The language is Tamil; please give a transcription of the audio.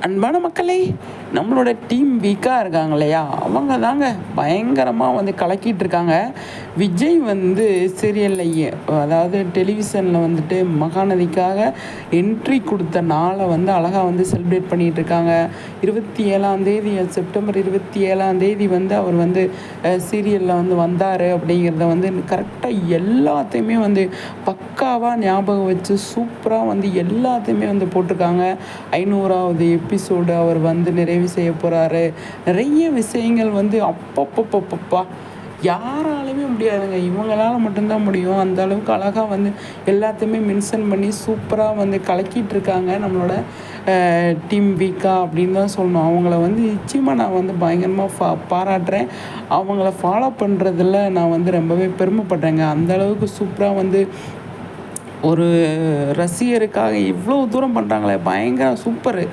அன்பான மக்களே, நம்மளோட டீம் வீக்காக இருக்காங்க இல்லையா, அவங்க தாங்க பயங்கரமாக வந்து கலக்கிட்டு இருக்காங்க. விஜய் வந்து சீரியலில் அதாவது டெலிவிஷனில் வந்துட்டு மகாநதிக்காக என்ட்ரி கொடுத்த நாளை வந்து அழகாக வந்து செலிப்ரேட் பண்ணிகிட்டு இருக்காங்க. 27ஆம் தேதி செப்டம்பர் 27ஆம் தேதி வந்து அவர் வந்து சீரியலில் வந்து வந்தார் அப்படிங்கிறத வந்து கரெக்டாக எல்லாத்தையுமே வந்து பக்காவாக ஞாபகம் வச்சு சூப்பராக வந்து எல்லாத்தையுமே வந்து போட்டிருக்காங்க. 500வது எபிசோடு அவர் வந்து நிறைவு செய்ய போகிறாரு. நிறைய விஷயங்கள் வந்து அப்பப்பப்பப்பப்பா யாராலுமே முடியாதுங்க, இவங்களால மட்டும்தான் முடியும். அந்த அளவுக்கு அழகாக வந்து எல்லாத்தையுமே மென்ஷன் பண்ணி சூப்பராக வந்து கலக்கிட்டு இருக்காங்க நம்மளோட டீம் வீக்கா அப்படின்னு தான் சொல்லணும். அவங்கள வந்து நிச்சயமாக நான் வந்து பயங்கரமாக பாராட்டுறேன். அவங்கள ஃபாலோ பண்ணுறதுல நான் வந்து ரொம்பவே பெருமைப்படுறேங்க. அந்த அளவுக்கு சூப்பராக வந்து ஒரு ரசிகருக்காக இவ்வளோ தூரம் பண்ணுறாங்களே, பயங்கர சூப்பரு.